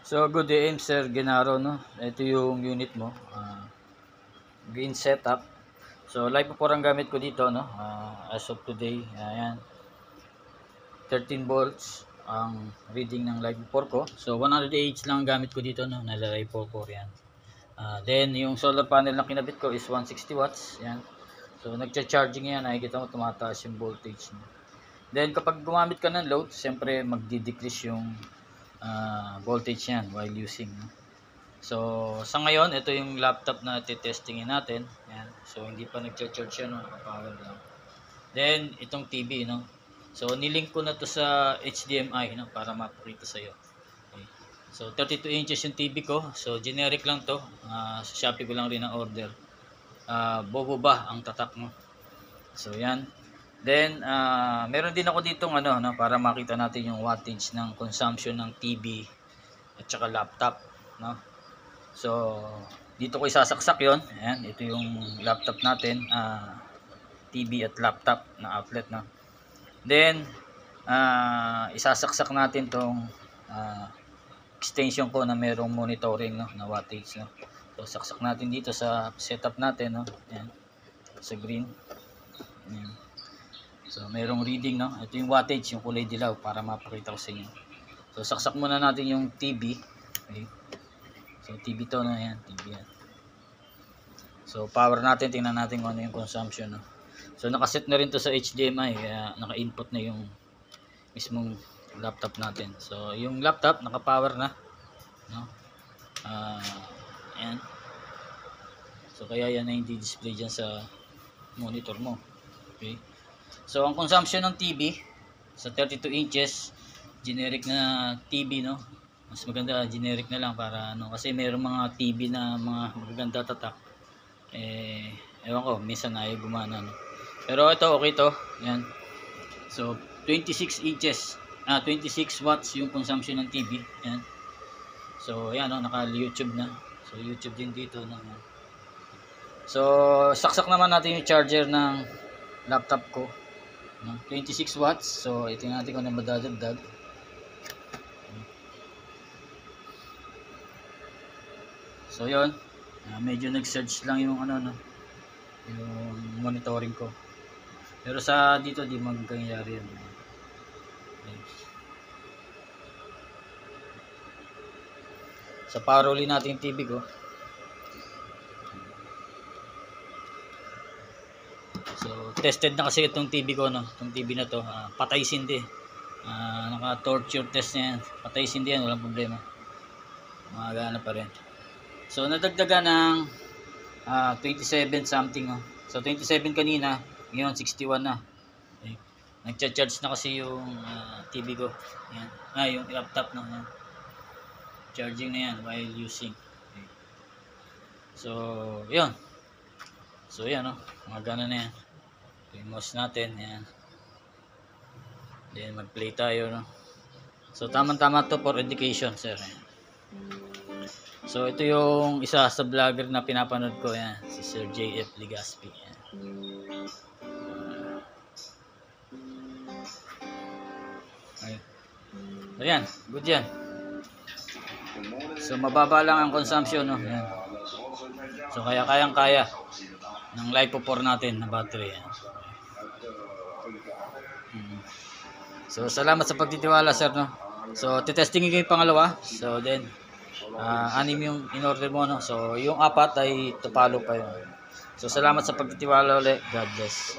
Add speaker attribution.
Speaker 1: So, good day, Sir Genaro, no? Ito yung unit mo, green setup. So, live po ang gamit ko dito, no? As of today, ayan, 13 volts ang reading ng live 4 ko. So, 100 Ah lang ang gamit ko dito, no? Nala live 4 ko, yan. Then, yung solar panel na kinabit ko is 160 watts, yan. So, nagcha-charging yan, nakikita mo tumataas yung voltage. No? Then, kapag gumamit ka ng load, siyempre magdi-decrease yung voltage yan while using. No? So, sa ngayon, ito yung laptop na testingin natin. Yan. So, hindi pa nag-charge yan, no? Power lang. Then, itong TV, no? So, nilink ko na to sa HDMI, no? Para mapakita sa'yo. Okay. So, 32 inches yung TV ko. So, generic lang to. Sa Shopee ko lang rin ang order. Bobo ba ang tatak mo? So, yan. Then, meron din ako ditong ano, no? Para makita natin yung wattage ng consumption ng TV at saka laptop, no? So, dito ko isasaksak yon. Ayan, ito yung laptop natin, TV at laptop na outlet, no? Then, isasaksak natin tong extension ko na merong monitoring, no, na wattage, no? So, saksak natin dito sa setup natin, no? Ayan, sa green. Ayan. So, merong reading, no? Ito yung wattage, yung kulay dilaw para mapakita ko sa inyo. So, saksak muna natin yung TV. Okay. So, TV to, no? Ayan, TV yan. So, power natin, tingnan natin kung ano yung consumption, no? So, nakaset na rin to sa HDMI, kaya naka-input na yung mismong laptop natin. So, yung laptop, naka-power na, no? Ayan. So, kaya yan na hindi display dyan sa monitor mo. Okay. So, ang consumption ng TV, sa 32 inches, generic na TV, no? Mas maganda generic na lang para ano, kasi mayroong mga TV na mga magaganda tatak, ewan ko, minsan ayaw gumana, no? Pero ito okay to, yan. So 26 inches, 26 watts yung consumption ng TV, yan. So yan, no, naka YouTube na. So YouTube din dito, no? So saksak naman natin yung charger ng laptop ko, no? 26 watts. So tingnan natin kung ano madadagdag. So yon, medyo nag-surge lang yung ano, no, yung monitoring ko. Pero sa dito di magkangyari yun. Okay. Sa power uli natin yung TV ko. So tested na kasi itong TV ko, no, itong TV na to, patay sindi. Naka torture test niya yan, patay sindi yan, walang problema, magana pa rin. So, nadagdagan ng 27 something. Oh. So, 27 kanina. Ngayon, 61 na. Okay. Nagcha-charge na kasi yung TV ko. Yan. Yung laptop na. Yan. Charging na yan while using. Okay. So, yun. So, yan. Oh. Magana na yan. Okay, mouse natin. Yan. Then, mag-play tayo. No? So, tamang-tama to for education, sir. Yan. So, ito yung isa sa vlogger na pinapanood ko, yan, si Sir JF Legaspi. Yan. Okay. So, yan, good yan. So, mababa lang ang consumption, no? Yan. So, kaya kayang-kaya ng LiPo 4 natin na battery. Yan. So, salamat sa pagtitiwala, sir, no? So, titestingin ko yung pangalawa. So, then, 6 yung in-order mo, no? So, yung 4 ay to follow pa yun. So, salamat sa pagtitiwala ulit. God bless.